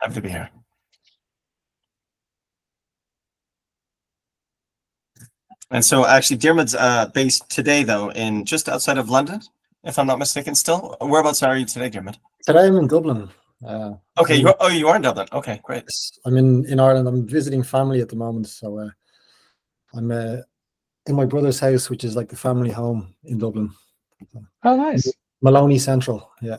Happy to be here. And so actually Diarmuid's based today though in just outside of London, if I'm not mistaken still. Whereabouts are you today, Diarmuid? Today I'm in Dublin. Okay, you are in Dublin. Okay, great. I'm in Ireland. I'm visiting family at the moment, so I'm in my brother's house, which is like the family home in Dublin. Oh, nice. Moloney Central, yeah.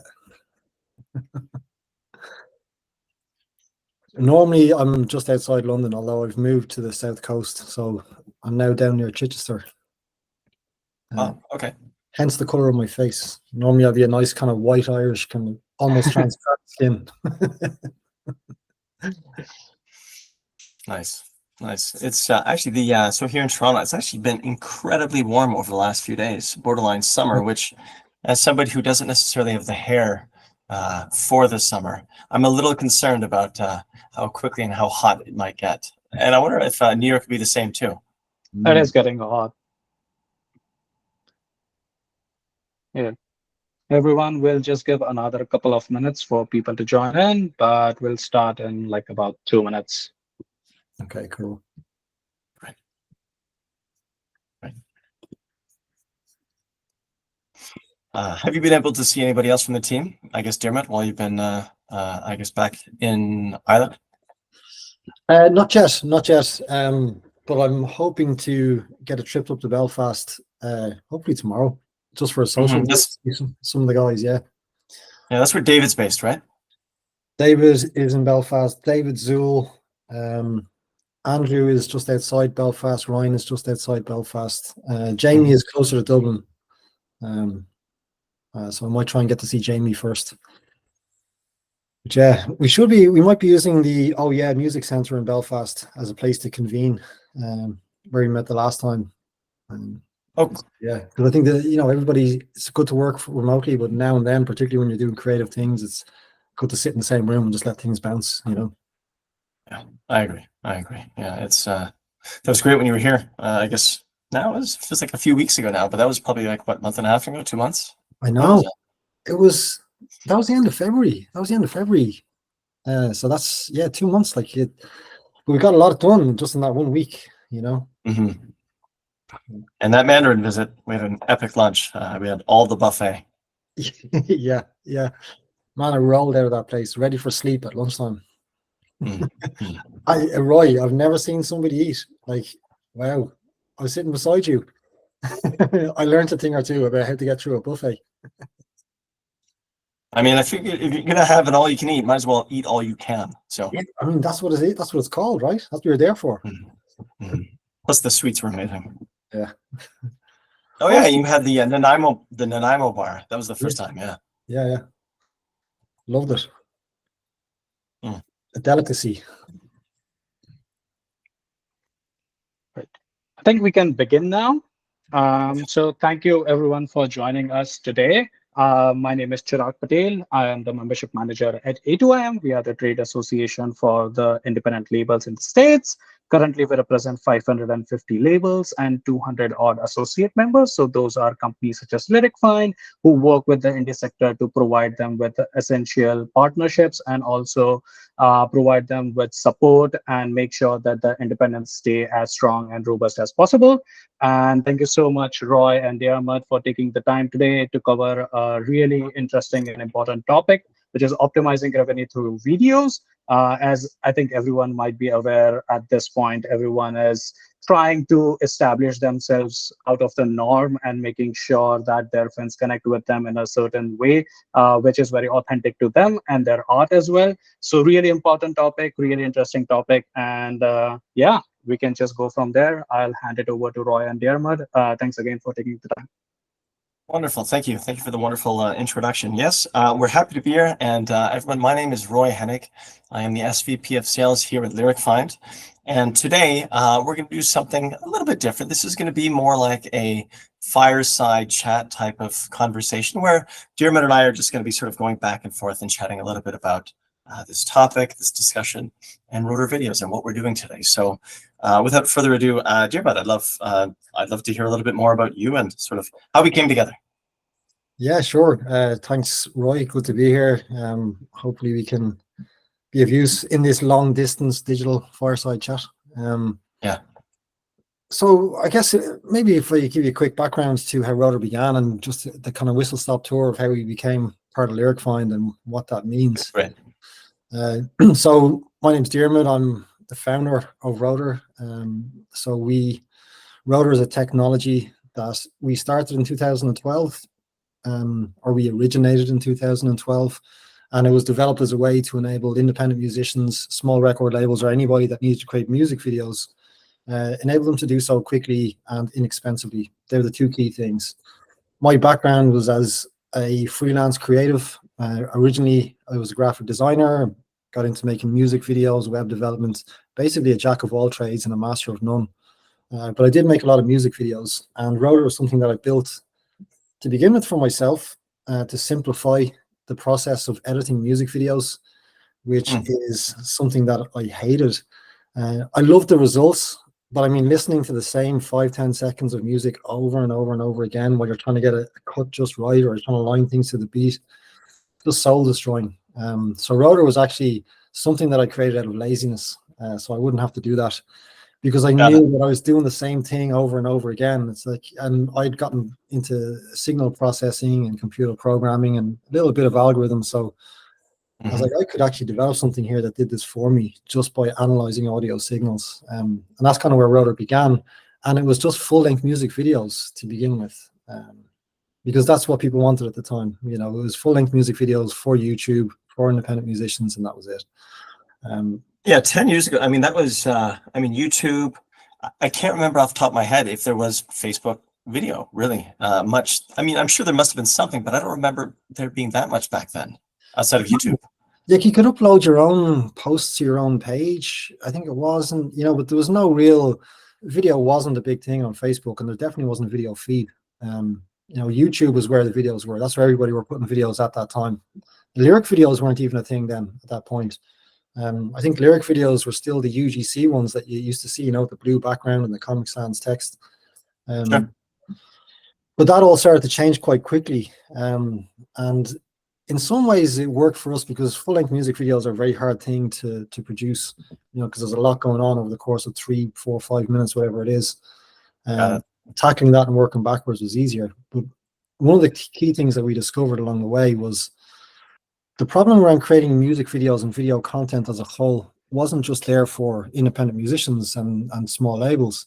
Normally I'm just outside London, although I've moved to the south coast, so I'm now down near Chichester. Oh, okay. Hence the color of my face. Normally I'd be a nice kind of white Irish, kind of almost transparent skin. Nice. It's actually so here in Toronto, it's actually been incredibly warm over the last few days, borderline summer, which as somebody who doesn't necessarily have the hair for the summer, I'm a little concerned about how quickly and how hot it might get. And I wonder if New York would be the same too. It is getting hot. Yeah. Everyone will just give another couple of minutes for people to join in, but we'll start in like about 2 minutes. Okay, cool. Right. Have you been able to see anybody else from the team? I guess Diarmuid, while you've been, I guess, back in Ireland. Not yet. But I'm hoping to get a trip up to Belfast, hopefully tomorrow, just for a social. Some of the guys, yeah. Yeah, that's where David's based, right? David is in Belfast. David Zool. Andrew is just outside Belfast. Ryan is just outside Belfast. Jamie is closer to Dublin. So I might try and get to see Jamie first. But yeah, we might be using the Music Centre in Belfast as a place to convene, where we met the last time. Yeah, because I think that it's good to work remotely, but now and then, particularly when you're doing creative things, it's good to sit in the same room and just let things bounce. Yeah, I agree. Yeah, it's that was great when you were here. I guess now it feels like a few weeks ago now, but that was probably like what, month and a half ago, 2 months. I know. That was the end of February. So that's 2 months. But we got a lot done just in that 1 week. Mm-hmm. And that Mandarin visit, we had an epic lunch. We had all the buffet. Yeah. Man, I rolled out of that place ready for sleep at lunchtime. Roy, I've never seen somebody eat like, wow. I was sitting beside you. I learned a thing or two about how to get through a buffet. I mean, I figure if you're gonna have an all you can eat, might as well eat all you can. So yeah, I mean, that's what it is. That's what it's called, right? That's what you're there for. Plus the sweets were amazing. Yeah. Oh yeah, you had the Nanaimo bar. That was the first time. Yeah. Yeah. Loved it. A delicacy. Right. I think we can begin now. So thank you everyone for joining us today. My name is Chirag Patel. I am the membership manager at A2IM. We are the trade association for the independent labels in the States. Currently, we represent 550 labels and 200 odd associate members. So those are companies such as LyricFind, who work with the indie sector to provide them with essential partnerships and also provide them with support and make sure that the independents stay as strong and robust as possible. And thank you so much, Roy and Diarmuid, for taking the time today to cover a really interesting and important topic, which is optimizing revenue through videos. As I think everyone might be aware at this point, everyone is trying to establish themselves out of the norm and making sure that their fans connect with them in a certain way, which is very authentic to them and their art as well. So really important topic, really interesting topic. And yeah, we can just go from there. I'll hand it over to Roy and Diarmuid. Thanks again for taking the time. Wonderful. Thank you. Thank you for the wonderful introduction. Yes, we're happy to be here. And everyone, my name is Roy Hennig. I am the SVP of Sales here at LyricFind. And today we're going to do something a little bit different. This is going to be more like a fireside chat type of conversation where Diarmuid and I are just going to be sort of going back and forth and chatting a little bit about this topic, this discussion, and Rotor videos and what we're doing today. So without further ado, Diarmuid, I'd love to hear a little bit more about you and sort of how we came together. Yeah, sure. Thanks, Roy. Good to be here. Hopefully we can be of use in this long distance digital fireside chat. Yeah. So I guess maybe if I give you a quick background to how Rotor began and just the kind of whistle stop tour of how we became part of LyricFind and what that means. Right. So my name's Diarmuid. I'm the founder of Rotor. Rotor is a technology that we started in 2012, or we originated in 2012, and it was developed as a way to enable independent musicians, small record labels, or anybody that needs to create music videos, enable them to do so quickly and inexpensively. They're the two key things. My background was as a freelance creative. Originally, I was a graphic designer, got into making music videos, web development, basically a jack of all trades and a master of none. But I did make a lot of music videos, and Rotor was something that I built to begin with for myself, to simplify the process of editing music videos, which is something that I hated. I loved the results, but I mean, listening to the same 5-10 seconds of music over and over and over again while you're trying to get a cut just right, or trying to line things to the beat, just soul destroying. So Rotor was actually something that I created out of laziness, so I wouldn't have to do that, because I knew that I was doing the same thing over and over again. It's like, and I'd gotten into signal processing and computer programming and a little bit of algorithms. So I was like, I could actually develop something here that did this for me just by analyzing audio signals. And that's kind of where Rotor began. And it was just full-length music videos to begin with, because that's what people wanted at the time. You know, it was full-length music videos for YouTube, for independent musicians, and that was it. Yeah, 10 years ago, I mean, that was, YouTube. I can't remember off the top of my head if there was Facebook video, really, much. I mean, I'm sure there must have been something, but I don't remember there being that much back then outside of YouTube. Like, you could upload your own posts to your own page. I think it wasn't, but there was no real video. Wasn't a big thing on Facebook, and there definitely wasn't a video feed. YouTube was where the videos were. That's where everybody were putting videos at that time. The lyric videos weren't even a thing then at that point. I think lyric videos were still the UGC ones that you used to see, the blue background and the Comic Sans text. Sure. But that all started to change quite quickly. And in some ways it worked for us, because full-length music videos are a very hard thing to produce, because there's a lot going on over the course of 3, 4, 5 minutes, whatever it is. Tackling that and working backwards was easier. But one of the key things that we discovered along the way was the problem around creating music videos and video content as a whole wasn't just there for independent musicians and small labels.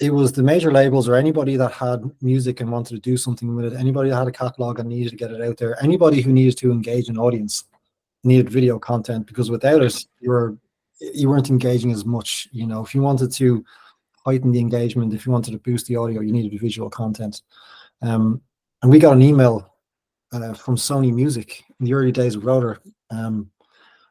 It was the major labels, or anybody that had music and wanted to do something with it, anybody that had a catalog and needed to get it out there, anybody who needed to engage an audience needed video content, because without it, you weren't engaging as much. If you wanted to heighten the engagement, if you wanted to boost the audio, you needed visual content. And we got an email from Sony Music in the early days of Rotor,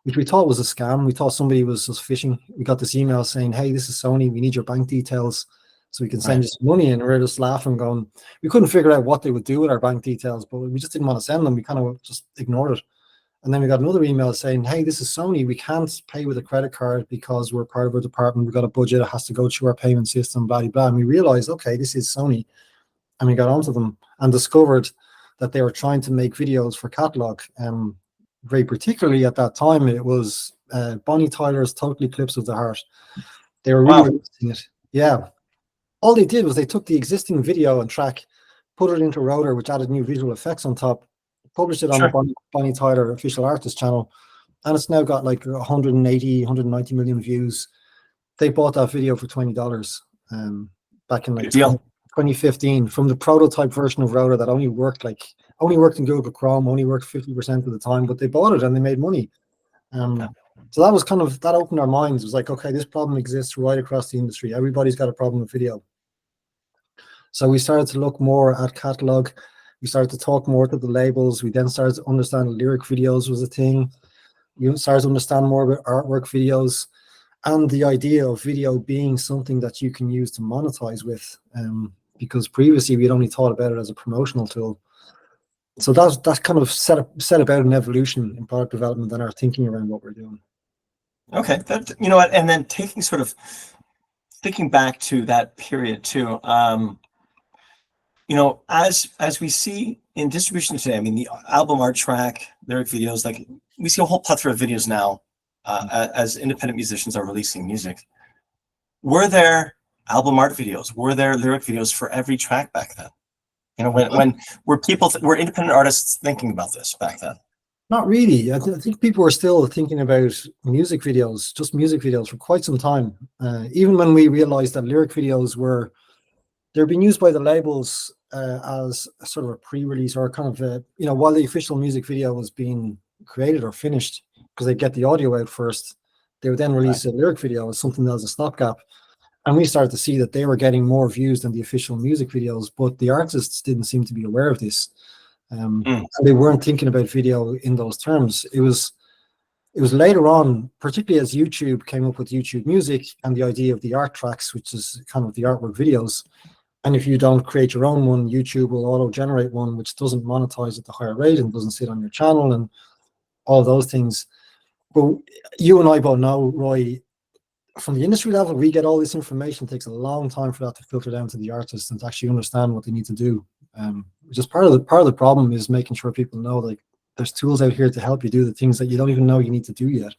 which we thought was a scam. We thought somebody was just phishing. We got this email saying, "Hey, this is Sony. We need your bank details so we can send you some money." And we were just laughing, going, we couldn't figure out what they would do with our bank details, but we just didn't want to send them. We kind of just ignored it. And then we got another email saying, "Hey, this is Sony. We can't pay with a credit card because we're part of our department. We've got a budget. It has to go through our payment system, blah, blah, blah." And we realized, okay, this is Sony. And we got onto them and discovered that they were trying to make videos for catalog. Very particularly at that time, it was Bonnie Tyler's Total Eclipse of the Heart. They were really releasing it. Yeah. All they did was they took the existing video and track, put it into Rotor, which added new visual effects on top, published it on the Bonnie Tyler official artist channel, and it's now got like 190 million views. They bought that video for $20 back in like 2015, from the prototype version of Rotor that only worked in Google Chrome, only worked 50% of the time, but they bought it and they made money. So that was that opened our minds. It was like, okay, this problem exists right across the industry. Everybody's got a problem with video. So we started to look more at catalog. We started to talk more to the labels. We then started to understand lyric videos was a thing. You started to understand more about artwork videos, and the idea of video being something that you can use to monetize with, because previously we'd only thought about it as a promotional tool. So that's kind of set about an evolution in product development and our thinking around what we're doing. Okay, and then thinking back to that period too. As we see in distribution today, I mean, the album art track, lyric videos, like we see a whole plethora of videos now as independent musicians are releasing music, were there album art videos? Were there lyric videos for every track back then? You know, when were independent artists thinking about this back then? Not really. I think people were still thinking about music videos, just music videos, for quite some time. Even when we realized that lyric videos they're being used by the labels as a sort of a pre-release, or kind of while the official music video was being created or finished, because they get the audio out first, they would then release a lyric video as something as a stopgap. And we started to see that they were getting more views than the official music videos, but the artists didn't seem to be aware of this. And they weren't thinking about video in those terms. It was later on, particularly as YouTube came up with YouTube Music and the idea of the art tracks, which is kind of the artwork videos. And if you don't create your own one, YouTube will auto-generate one, which doesn't monetize at the higher rate and doesn't sit on your channel and all those things. But you and I both know, Roy, from the industry level, we get all this information. It takes a long time for that to filter down to the artists and to actually understand what they need to do. Just part of the problem is making sure people know, like, there's tools out here to help you do the things that you don't even know you need to do yet.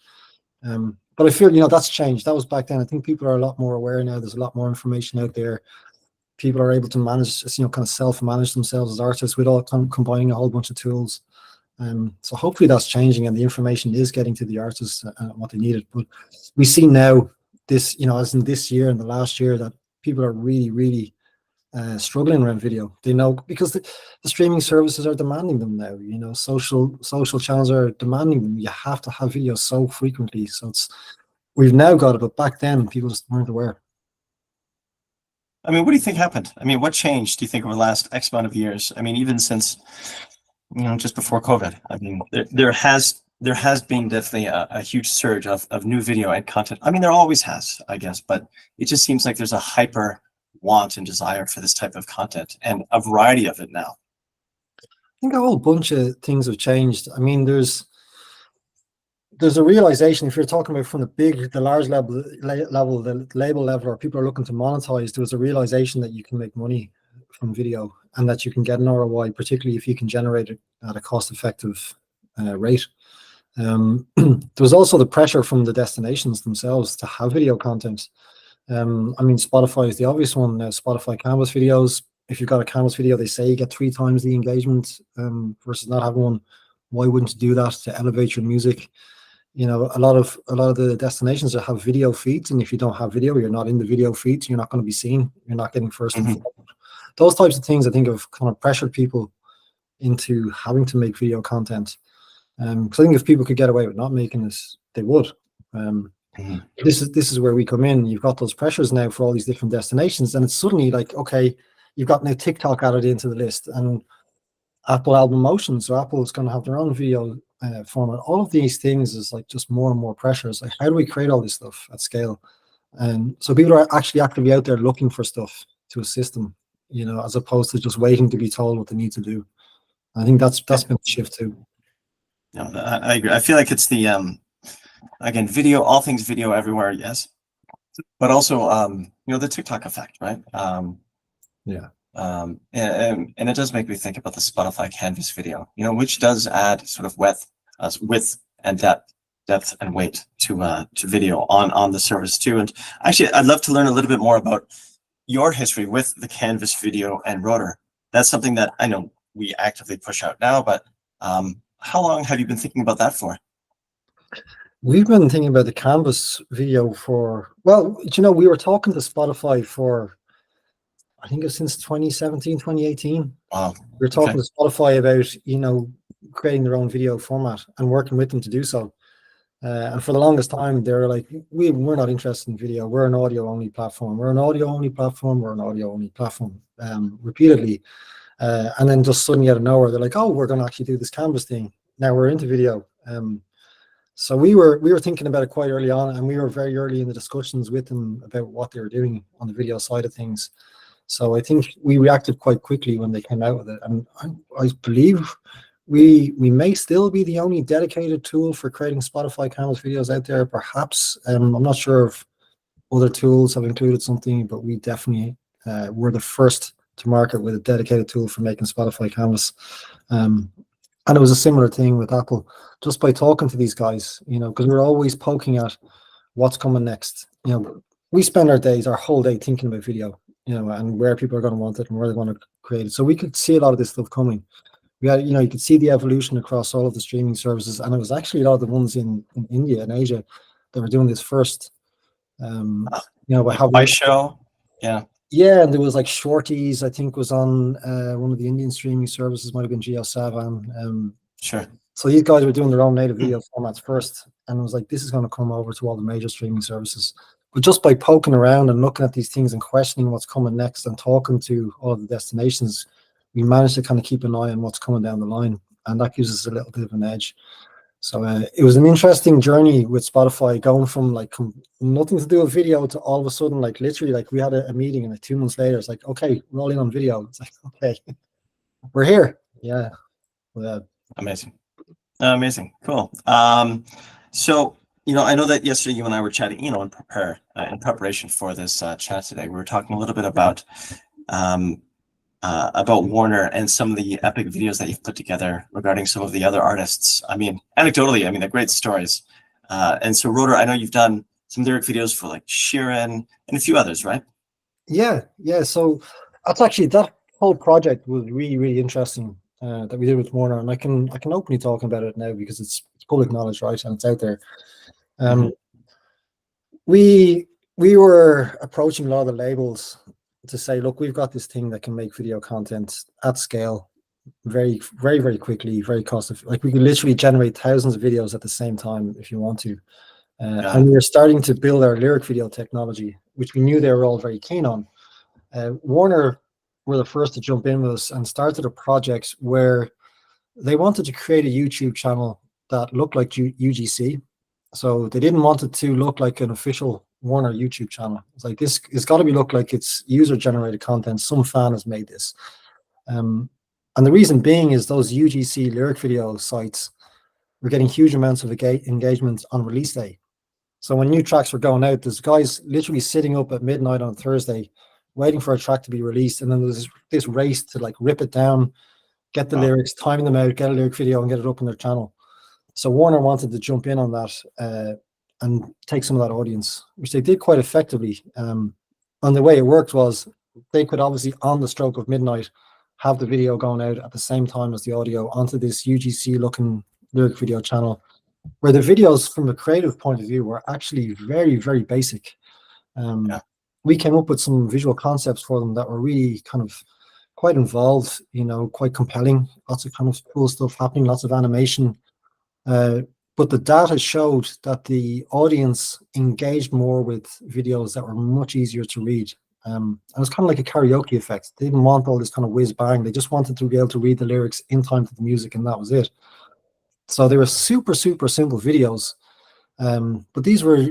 But I feel, that's changed. That was back then. I think people are a lot more aware now. There's a lot more information out there. People are able to manage, kind of self-manage themselves as artists without combining a whole bunch of tools. So hopefully that's changing and the information is getting to the artists what they needed. But we see now this, as in this year and the last year, that people are really, really struggling around video. They know, because the streaming services are demanding them now. Social channels are demanding them. You have to have videos so frequently. So we've now got it, but back then people just weren't aware. I mean, what do you think happened? I mean, what changed, do you think, over the last X amount of years? I mean, even since, just before COVID. I mean, there has been definitely a huge surge of new video and content. I mean, there always has, I guess, but it just seems like there's a hyper want and desire for this type of content and a variety of it now. I think a whole bunch of things have changed. I mean, there's a realization, if you're talking about from the large level, the label level, or people are looking to monetize, there was a realization that you can make money from video and that you can get an ROI, particularly if you can generate it at a cost-effective rate. There was also the pressure from the destinations themselves to have video content. I mean, Spotify is the obvious one. Spotify Canvas videos, if you've got a Canvas video, they say you get 3 times the engagement versus not having one. Why wouldn't you do that to elevate your music? A lot of the destinations that have video feeds, and if you don't have video, you're not in the video feeds, you're not going to be seen, you're not getting first and foremost. Those types of things, I think, have kind of pressured people into having to make video content. Because I think if people could get away with not making this, they would. This is where we come in. You've got those pressures now for all these different destinations, and it's suddenly like, okay, you've got now TikTok added into the list, and Apple Album Motion, so Apple's going to have their own video format. All of these things is like just more and more pressure. It's like, how do we create all this stuff at scale? And so people are actually actively out there looking for stuff to assist them, as opposed to just waiting to be told what they need to do. I think that's been a shift too. No, I agree. I feel like it's the again, video, all things video everywhere, yes, but also the TikTok effect, right? And it does make me think about the Spotify Canvas video, which does add sort of width and depth and weight to video on the service too. And actually, I'd love to learn a little bit more about your history with the Canvas video and Rotor. That's something that I know we actively push out now, but how long have you been thinking about that for? We've been thinking about the Canvas video we were talking to Spotify for, I think it was since 2017, 2018. Wow. We were talking to Spotify about, creating their own video format and working with them to do so. And for the longest time, they were like, we're not interested in video. We're an audio-only platform. We're an audio-only platform. We're an audio-only platform, repeatedly. And then just suddenly out of nowhere, they're like, oh, we're going to actually do this Canvas thing. Now we're into video. So we were thinking about it quite early on, and we were very early in the discussions with them about what they were doing on the video side of things. So I think we reacted quite quickly when they came out with it. And I believe we may still be the only dedicated tool for creating Spotify Canvas videos out there, perhaps. I'm not sure if other tools have included something, but we definitely were the first to market with a dedicated tool for making Spotify Canvas. And it was a similar thing with Apple, just by talking to these guys, because we're always poking at what's coming next. We spend our days, our whole day thinking about video, and where people are going to want it and where they want to create it. So we could see a lot of this stuff coming. We had, you could see the evolution across all of the streaming services, and it was actually a lot of the ones in India and Asia that were doing this first. By show, yeah. Yeah, and there was like Shorties, I think, was on one of the Indian streaming services, might have been JioSavan. Sure. So these guys were doing their own native video formats first, and it was like, this is going to come over to all the major streaming services. But just by poking around and looking at these things and questioning what's coming next and talking to all of the destinations, we managed to kind of keep an eye on what's coming down the line, and that gives us a little bit of an edge. So it was an interesting journey with Spotify, going from like nothing to do with video to all of a sudden, like literally, like we had a meeting, and like 2 months later, it's like, okay, we're all in on video. It's like, okay, we're here. Yeah. Amazing. Amazing. Cool. So, I know that yesterday you and I were chatting, in preparation for this chat today. We were talking a little bit about Warner and some of the epic videos that you've put together regarding some of the other artists. I mean, anecdotally, they're great stories. And so, Rotor, I know you've done some lyric videos for like Sheeran and a few others, right? Yeah. So that's actually, that whole project was really, really interesting that we did with Warner, and I can openly talk about it now because it's public knowledge, right? And it's out there. We were approaching a lot of the labels to say, look, we've got this thing that can make video content at scale very, very, very quickly, very cost effective. Like we can literally generate thousands of videos at the same time if you want to. And we were starting to build our lyric video technology, which we knew they were all very keen on. Warner were the first to jump in with us and started a project where they wanted to create a YouTube channel that looked like UGC. So they didn't want it to look like an official Warner YouTube channel. It's like, this it's got to be look like it's user-generated content. Some fan has made this. And the reason being is those UGC lyric video sites were getting huge amounts of engagement on release day. So when new tracks were going out, there's guys literally sitting up at midnight on Thursday waiting for a track to be released, and then there's this race to like rip it down, get the lyrics, time them out, get a lyric video, and get it up on their channel. So Warner wanted to jump in on that and take some of that audience, which they did quite effectively. And the way it worked was they could obviously, on the stroke of midnight, have the video going out at the same time as the audio onto this UGC-looking lyric video channel, where the videos from a creative point of view were actually very, very basic. We came up with some visual concepts for them that were really kind of quite involved, quite compelling, lots of kind of cool stuff happening, lots of animation. But the data showed that the audience engaged more with videos that were much easier to read. And it was kind of like a karaoke effect. They didn't want all this kind of whiz bang. They just wanted to be able to read the lyrics in time to the music, and that was it. So they were super, super simple videos. But these were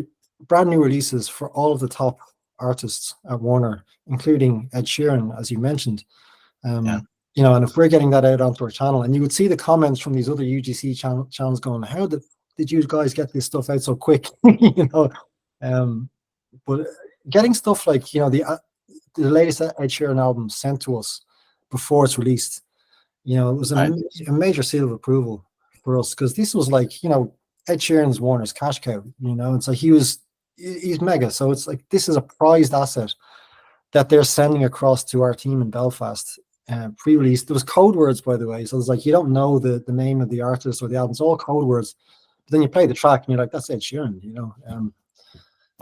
brand new releases for all of the top artists at Warner, including Ed Sheeran, as you mentioned. And if we're getting that out onto our channel, and you would see the comments from these other UGC channels going, how did you guys get this stuff out so quick? But getting stuff like, the latest Ed Sheeran album sent to us before it's released, it was a major seal of approval for us, because this was like, Ed Sheeran's Warner's cash cow, it's like he's mega. So it's like, this is a prized asset that they're sending across to our team in Belfast. Pre-release, there was code words, by the way, so it's like you don't know the name of the artist or the album. It's all code words, but then you play the track and you're like, that's Ed Sheeran,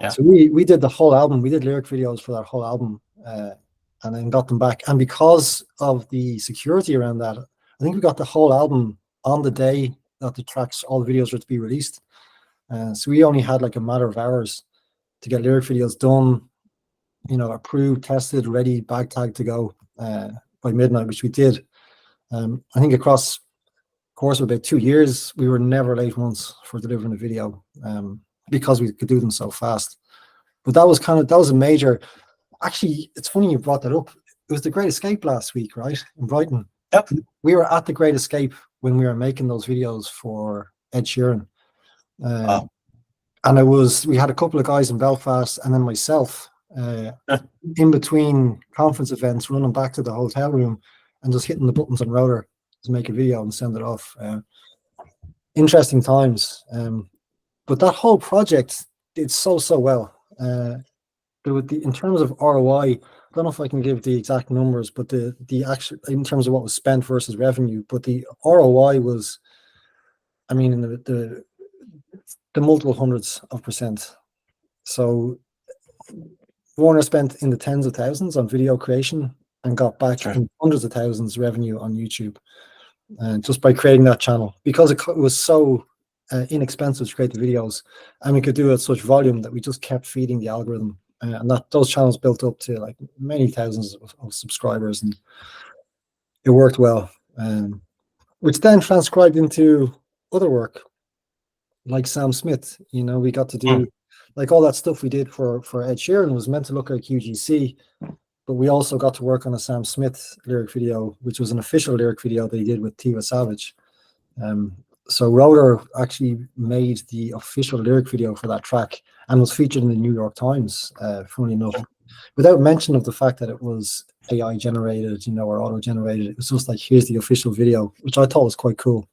So we did the whole album. We did lyric videos for that whole album, and then got them back. And because of the security around that, I think we got the whole album on the day that the tracks, all the videos were to be released. So we only had like a matter of hours to get lyric videos done, approved, tested, ready, bag tagged to go by midnight, which we did. I think across the course of about 2 years, we were never late once for delivering a video, because we could do them so fast. But that was a major. Actually, it's funny you brought that up. It was the Great Escape last week, right, in Brighton. Yep. We were at the Great Escape when we were making those videos for Ed Sheeran. And we had a couple of guys in Belfast, and then myself in between conference events, running back to the hotel room and just hitting the buttons on Rotor to make a video and send it off. Interesting times. But that whole project did so well. In terms of ROI, I don't know if I can give the exact numbers, but the actual, in terms of what was spent versus revenue, but the ROI was, I mean, in the multiple hundreds of percent. So Warner spent in the tens of thousands on video creation and got back in hundreds of thousands revenue on YouTube, just by creating that channel, because it was so inexpensive to create the videos, and we could do it at such volume that we just kept feeding the algorithm, and that those channels built up to like many thousands of subscribers, and it worked well, which then transcribed into other work like Sam Smith. You know, we got to do like all that stuff we did for Ed Sheeran was meant to look like UGC, but we also got to work on a Sam Smith lyric video, which was an official lyric video that he did with Tiva Savage. So Rotor actually made the official lyric video for that track and was featured in the New York Times, funnily enough, without mention of the fact that it was AI generated, you know, or auto generated. It was just like, here's the official video, which I thought was quite cool.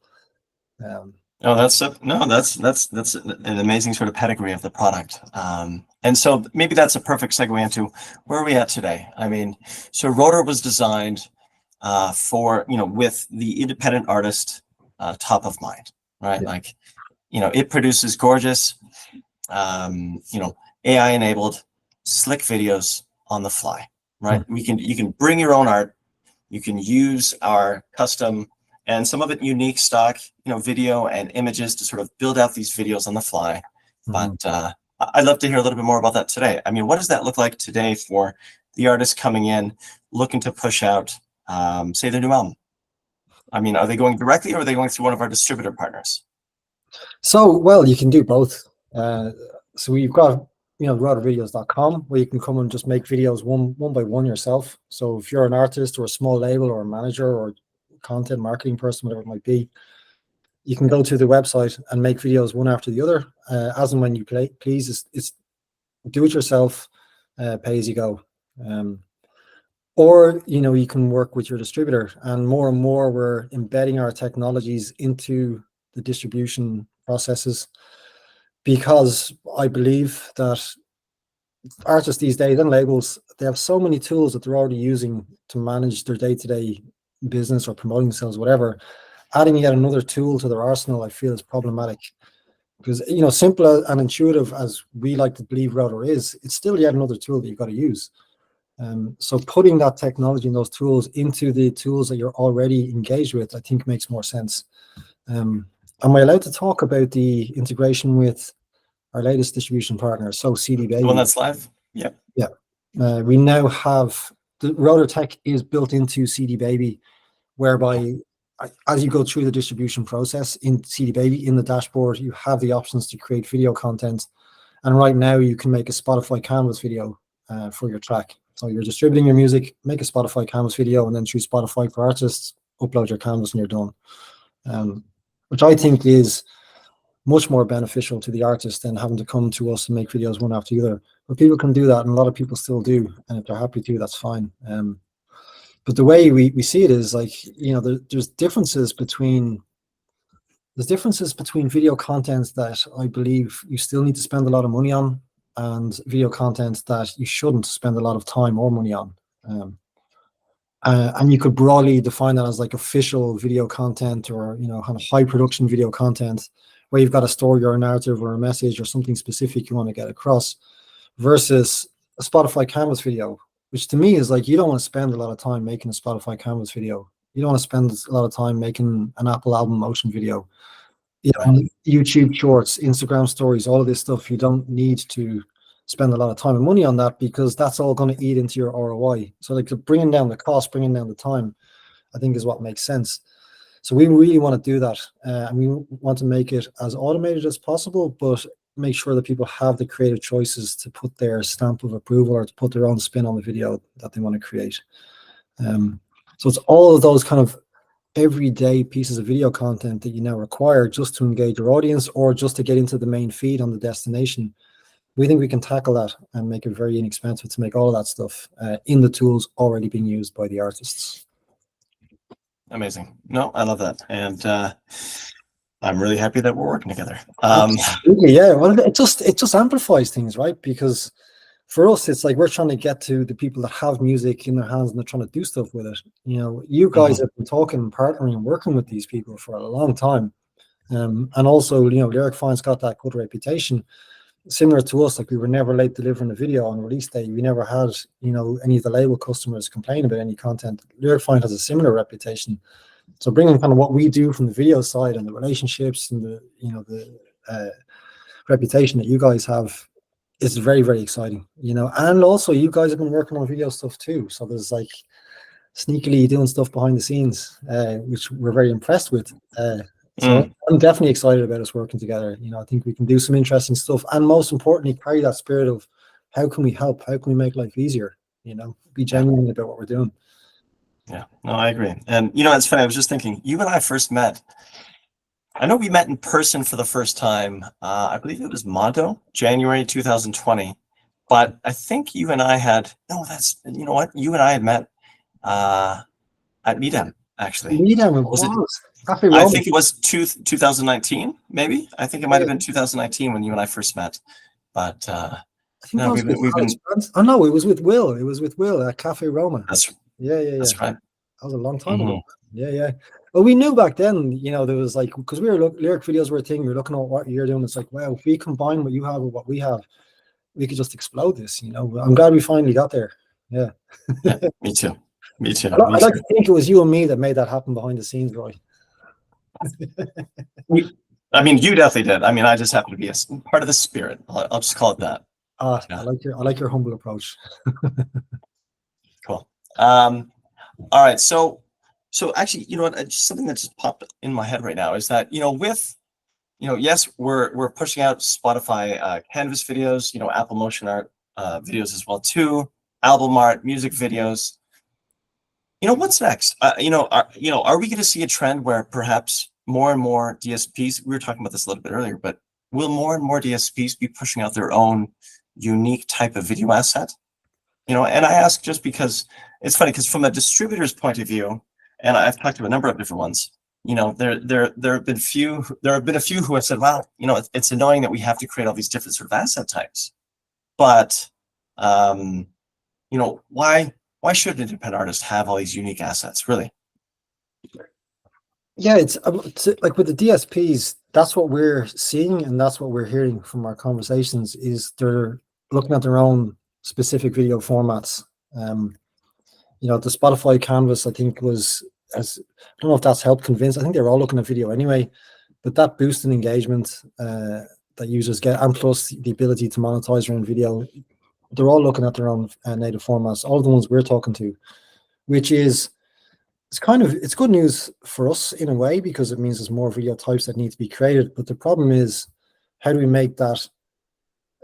That's an amazing sort of pedigree of the product. And so maybe that's a perfect segue into where are we at today? I mean, so Rotor was designed for, you know, with the independent artist top of mind, right? Yeah. Like, you know, it produces gorgeous, you know, AI enabled slick videos on the fly, right? You can bring your own art, you can use our custom and some of it unique stock, you know, video and images to sort of build out these videos on the fly. But I'd love to hear a little bit more about that today. I mean, what does that look like today for the artist coming in, looking to push out, say, their new album? I mean, are they going directly or are they going through one of our distributor partners? So, well, you can do both. So we've got, you know, rotorvideos.com, where you can come and just make videos one by one yourself. So if you're an artist or a small label or a manager or content marketing person, whatever it might be, you can go to the website and make videos one after the other, as and when you please. It's do it yourself, pay as you go. Or, you know, you can work with your distributor, and more we're embedding our technologies into the distribution processes, because I believe that artists these days and labels, they have so many tools that they're already using to manage their day-to-day business or promoting themselves, whatever. Adding yet another tool to their arsenal, I feel, is problematic, because, you know, simple and intuitive as we like to believe Rotor is, it's still yet another tool that you've got to use. So putting that technology and those tools into the tools that you're already engaged with, I think makes more sense. Am I allowed to talk about the integration with our latest distribution partner, so CD Baby? The one that's live? Yep. Yeah. We now have, the Rotor tech is built into CD Baby, whereby as you go through the distribution process in CD Baby, in the dashboard, you have the options to create video content. And right now you can make a Spotify Canvas video for your track. So you're distributing your music, make a Spotify Canvas video, and then through Spotify for Artists, upload your Canvas and you're done. Which I think is much more beneficial to the artist than having to come to us and make videos one after the other. But people can do that, and a lot of people still do. And if they're happy to, that's fine. But the way we see it is, like, you know, there's differences between video content that I believe you still need to spend a lot of money on, and video content that you shouldn't spend a lot of time or money on. And you could broadly define that as like official video content, or, you know, kind of high production video content, where you've got a story or a narrative or a message or something specific you want to get across, versus a Spotify Canvas video, which to me is like, you don't want to spend a lot of time making a Spotify Canvas video. You don't want to spend a lot of time making an Apple album motion video. You know, YouTube shorts, Instagram stories, all of this stuff, you don't need to spend a lot of time and money on that, because that's all going to eat into your ROI. So like, bringing down the cost, bringing down the time, I think is what makes sense. So we really want to do that, and we want to make it as automated as possible, but make sure that people have the creative choices to put their stamp of approval or to put their own spin on the video that they want to create. So it's all of those kind of everyday pieces of video content that you now require just to engage your audience, or just to get into the main feed on the destination. We think we can tackle that and make it very inexpensive to make all of that stuff in the tools already being used by the artists. Amazing. No, I love that. And I'm really happy that we're working together. Absolutely, yeah. Well, it just amplifies things, right? Because for us, it's like we're trying to get to the people that have music in their hands and they're trying to do stuff with it. You know, you guys have been talking and partnering and working with these people for a long time. And also, you know, LyricFind's got that good reputation. Similar to us, like we were never late delivering a video on release day. We never had, you know, any of the label customers complain about any content. LyricFind has a similar reputation. So bringing kind of what we do from the video side and the relationships and the, you know, the reputation that you guys have is very, very exciting, you know. And also you guys have been working on video stuff too. So there's like sneakily doing stuff behind the scenes, which we're very impressed with. So I'm definitely excited about us working together. You know, I think we can do some interesting stuff, and most importantly, carry that spirit of how can we help? How can we make life easier? You know, be genuine about what we're doing. Yeah, no, I agree. And you know, it's funny. I was just thinking, you and I first met. I know we met in person for the first time. I believe it was Mondo, January 2020. But I think you and I had you know what? You and I had met at Meetup, actually. Meetup Was it? Cafe I Roma. think it was 2019, maybe. I think it might have been 2019 when you and I first met. But I think no, we've been. Oh no, it was with Will. It was with Will at Cafe Roma. That's That's right. That was a long time ago. Yeah. Well, we knew back then, you know, there was like, because we were lyric videos were a thing. We were looking at what you're doing. It's like, wow, if we combine what you have with what we have, we could just explode this. You know, I'm glad we finally got there. Yeah. Me too. Me too. I'd like to think it was you and me that made that happen behind the scenes, Roy. I mean, you definitely did. I mean, I just happen to be a part of the spirit. I'll just call it that. I like your humble approach. Cool. All right. So actually, you know what? Just something that just popped in my head right now is that, you know, with, you know, yes, we're pushing out Spotify Canvas videos, you know, Apple Motion Art videos as well too, album art, music videos. You know, what's next? You know, are we going to see a trend where perhaps more and more DSPs, we were talking about this a little bit earlier, but will more and more DSPs be pushing out their own unique type of video asset? You know, and I ask just because it's funny, because from a distributor's point of view, and I've talked to a number of different ones, you know, there have been a few who have said, well, you know, it's annoying that we have to create all these different sort of asset types, but you know, why should an independent artist have all these unique assets, really? Yeah, it's like with the DSPs, that's what we're seeing, and that's what we're hearing from our conversations, is they're looking at their own specific video formats. You know, the Spotify Canvas, I think, I don't know if that's helped convince. I think they're all looking at video anyway, but that boost in engagement that users get, and plus the ability to monetize their own video, they're all looking at their own native formats. All the ones we're talking to, which is, it's good news for us in a way, because it means there's more video types that need to be created. But the problem is, how do we make that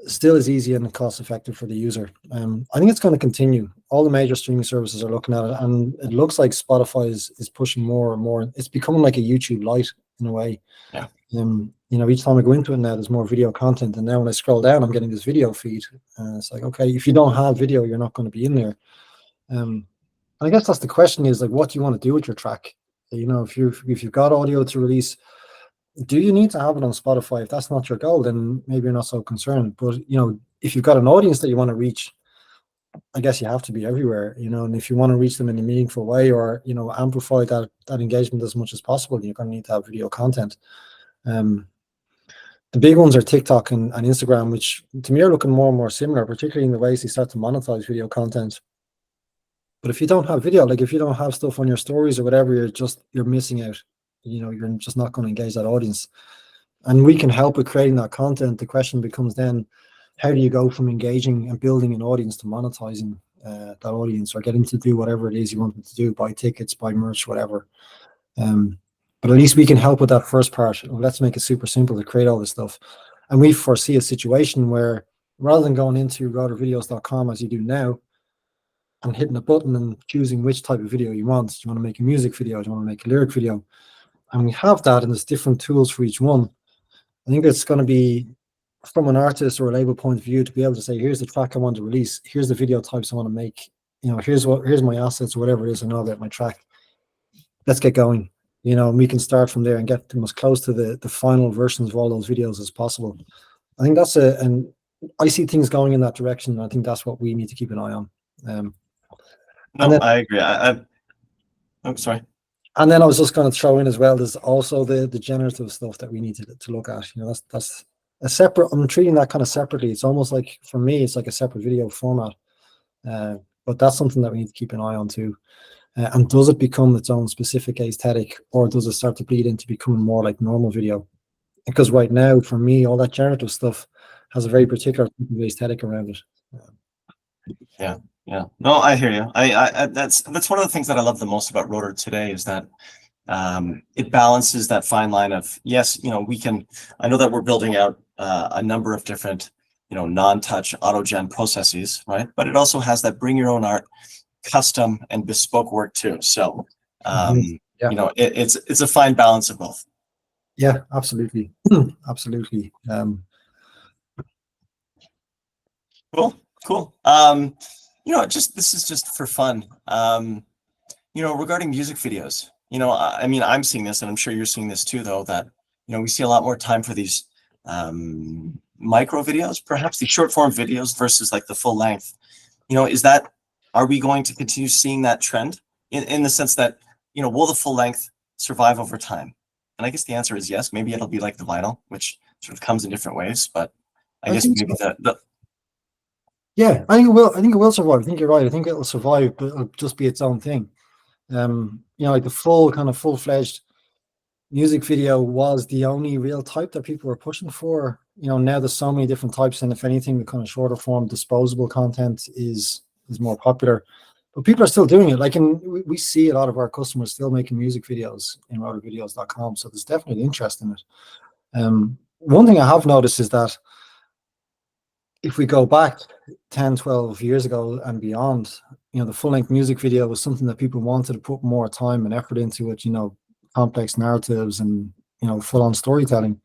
still as easy and cost effective for the user? I think it's going to continue. All the major streaming services are looking at it, and it looks like Spotify is pushing more and more. It's becoming like a YouTube Lite in a way. Yeah. You know, each time I go into it now, there's more video content, and now when I scroll down, I'm getting this video feed. It's like, okay, if you don't have video, you're not going to be in there. I guess that's the question, is like, what do you want to do with your track? You know, if you've got audio to release, do you need to have it on Spotify? If that's not your goal, then maybe you're not so concerned. But, you know, if you've got an audience that you want to reach, I guess you have to be everywhere, you know, and if you want to reach them in a meaningful way, or, you know, amplify that engagement as much as possible, you're going to need to have video content. The big ones are TikTok and Instagram, which to me are looking more and more similar, particularly in the ways they start to monetize video content. But if you don't have video, like if you don't have stuff on your stories or whatever, you're missing out. You know, you're just not going to engage that audience. And we can help with creating that content. The question becomes then, how do you go from engaging and building an audience to monetizing that audience, or getting to do whatever it is you want them to do, buy tickets, buy merch, whatever. But at least we can help with that first part. Let's make it super simple to create all this stuff. And we foresee a situation where, rather than going into routervideos.com as you do now, and hitting a button and choosing which type of video you want. Do you want to make a music video? Do you want to make a lyric video? And we have that, and there's different tools for each one. I think it's going to be, from an artist or a label point of view, to be able to say, here's the track I want to release, here's the video types I want to make, you know, here's my assets or whatever it is I know about my track. let's get going. And we can start from there and get them as close to the final versions of all those videos as possible. I think that's and I see things going in that direction. And I think that's what we need to keep an eye on. No, I agree. I'm sorry. And then I was just going to throw in as well, there's also the generative stuff that we need to look at. That's a separate, I'm treating that kind of separately. It's almost like, for me, it's like a separate video format. But that's something that we need to keep an eye on too. And does it become its own specific aesthetic, or does it start to bleed into becoming more like normal video? Because right now, for me, all that generative stuff has a very particular aesthetic around it. Yeah. No, I hear you. That's one of the things that I love the most about Rotor today is that it balances that fine line of, yes, I know that we're building out a number of different, non-touch auto-gen processes, right? But it also has that bring your own art, custom and bespoke work too. So, it's a fine balance of both. Yeah, absolutely. Absolutely. Cool. This is just for fun. Regarding music videos, I'm seeing this, and I'm sure you're seeing this too, though, that, we see a lot more time for these micro videos, perhaps these short form videos versus like the full length. Are we going to continue seeing that trend in the sense that, will the full length survive over time? And I guess the answer is yes. Maybe it'll be like the vinyl, which sort of comes in different ways, but I guess maybe yeah, I think it will. I think it will survive. I think you're right. I think it'll survive, but it'll just be its own thing. Like the full-fledged music video was the only real type that people were pushing for. Now there's so many different types, and if anything, the kind of shorter form, disposable content is more popular. But people are still doing it. Like, we see a lot of our customers still making music videos in rotorvideos.com. So there's definitely interest in it. One thing I have noticed is that if we go back 10, 12 years ago and beyond, the full-length music video was something that people wanted to put more time and effort into it, complex narratives and, full-on storytelling.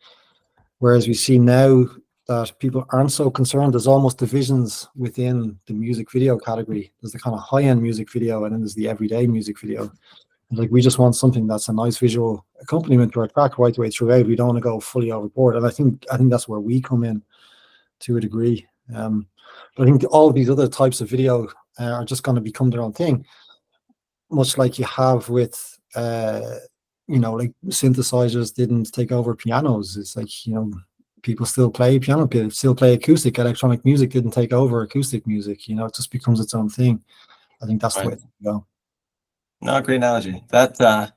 Whereas we see now that people aren't so concerned. There's almost divisions within the music video category. There's the kind of high-end music video, and then there's the everyday music video. Like, we just want something that's a nice visual accompaniment to our track right the way throughout. We don't want to go fully overboard. And I think that's where we come in to a degree. But I think all of these other types of video are just going to become their own thing, much like you have with, like synthesizers didn't take over pianos. It's like, people still play piano, people still play acoustic. Electronic music didn't take over acoustic music. It just becomes its own thing. I think that's the way to go. No, great analogy. That's a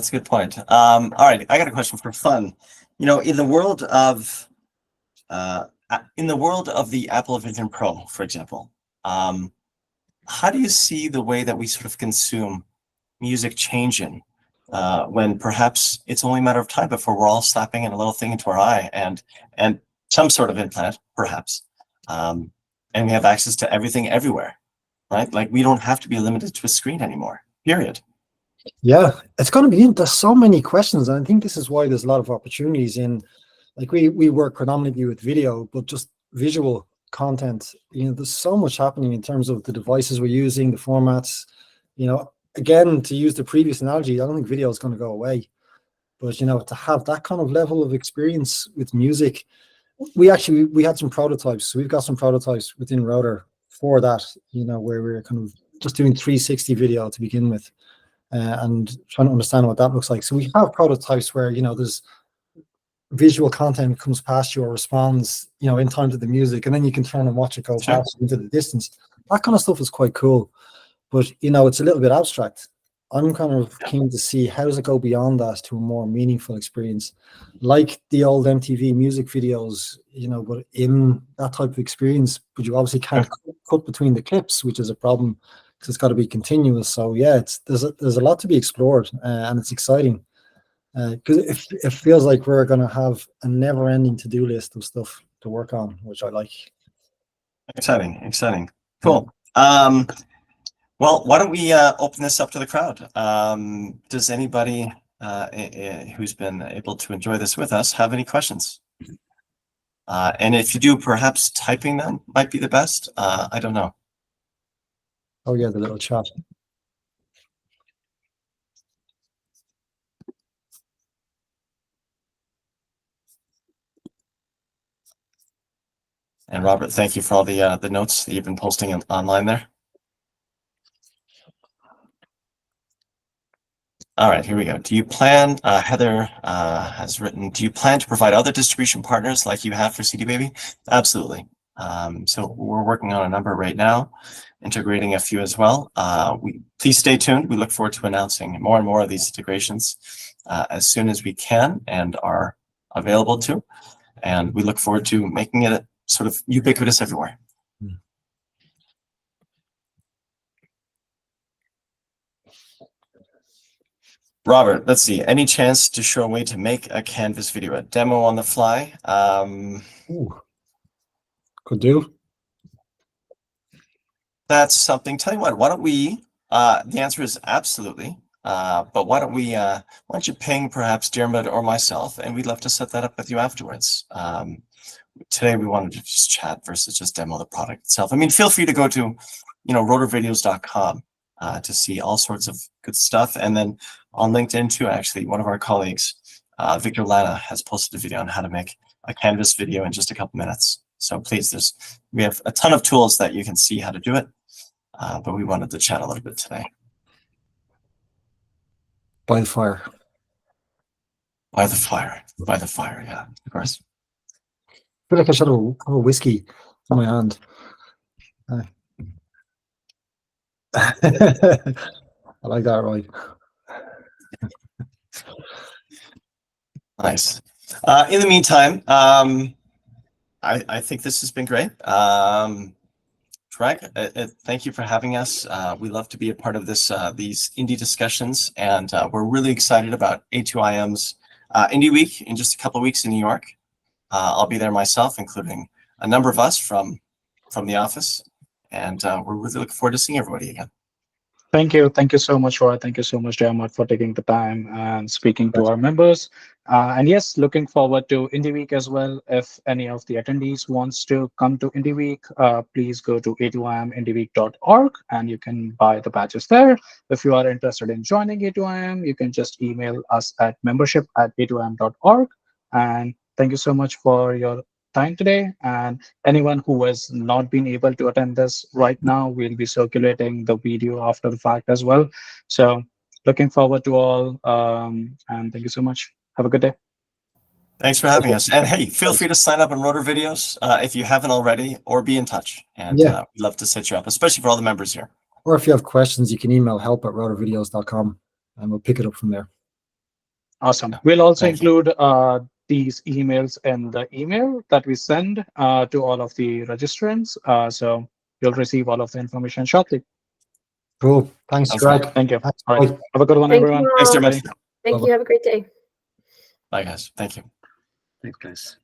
good point. All right, I got a question for fun. In the world of the Apple Vision Pro, for example, how do you see the way that we sort of consume music changing when perhaps it's only a matter of time before we're all slapping in a little thing into our eye and some sort of implant, perhaps, and we have access to everything everywhere, right? Like, we don't have to be limited to a screen anymore, period. Yeah, it's going to be, there's so many questions. And I think this is why there's a lot of opportunities in, like, we work predominantly with video, but just visual content. There's so much happening in terms of the devices we're using, the formats. Again, to use the previous analogy, I don't think video is going to go away. But, to have that kind of level of experience with music, we had some prototypes. So we've got some prototypes within Rotor for that, where we're kind of just doing 360 video to begin with, and trying to understand what that looks like. So we have prototypes where, there's visual content comes past you or responds, in time to the music, and then you can turn and watch it go past you into the distance. That kind of stuff is quite cool. But, it's a little bit abstract. I'm kind of keen to see how does it go beyond that to a more meaningful experience, like the old MTV music videos, but in that type of experience. But you obviously can't cut between the clips, which is a problem because it's got to be continuous. So yeah, there's a lot to be explored, and it's exciting because it feels like we're going to have a never-ending to-do list of stuff to work on, which I like. Exciting. Cool. Well, why don't we open this up to the crowd? Does anybody who's been able to enjoy this with us have any questions? And if you do, perhaps typing them might be the best. I don't know. Oh yeah, the little chat. And Robert, thank you for all the notes that you've been posting online there. All right, here we go. Do you plan, Heather has written, do you plan to provide other distribution partners like you have for CD Baby? Absolutely. So we're working on a number right now, integrating a few as well. Please stay tuned. We look forward to announcing more and more of these integrations as soon as we can and are available to. And we look forward to making it sort of ubiquitous everywhere. Robert, let's see. Any chance to show a way to make a Canvas video, a demo on the fly? Could do. That's something. Tell you what, why don't we, the answer is absolutely. But why don't you ping perhaps Diarmuid or myself, and we'd love to set that up with you afterwards. Today we wanted to just chat versus just demo the product itself. I mean, feel free to go to, rotorvideos.com to see all sorts of good stuff. And then on LinkedIn too, actually, one of our colleagues, Victor Lana, has posted a video on how to make a Canvas video in just a couple minutes. So please, we have a ton of tools that you can see how to do it. But we wanted to chat a little bit today. By the fire. By the fire. By the fire, yeah, of course. I feel like I should have a whiskey in my hand. I like that, right? Nice. In the meantime, I think this has been great. Greg, thank you for having us. We love to be a part of this these indie discussions, and we're really excited about A2IM's Indie Week in just a couple of weeks in New York. I'll be there myself, including a number of us from the office, and we're really looking forward to seeing everybody again. Thank you so much, Roy. Thank you so much, Diarmuid, for taking the time and speaking to our members. And yes, looking forward to Indie Week as well. If any of the attendees wants to come to Indie Week, please go to a2imindieweek.org and you can buy the badges there. If you are interested in joining A2IM, you can just email us at membership@a2im.org. And thank you so much for your time today, and anyone who has not been able to attend this right now, we'll be circulating the video after the fact as well. So looking forward to all, and thank you so much. Have a good day. Thanks for having us. And hey, feel free to sign up on Rotor Videos if you haven't already, or be in touch. And we'd love to set you up, especially for all the members here. Or if you have questions, you can email help@rotorvideos.com and we'll pick it up from there. Awesome. We'll also include these emails in the email that we send to all of the registrants. So you'll receive all of the information shortly. Cool. Thanks, Greg. Thank you. Thanks, all right. Have a good one, everyone. Thanks, Diarmuid. Thank you. Have a great day. Bye, guys. Thank you. Thanks, guys.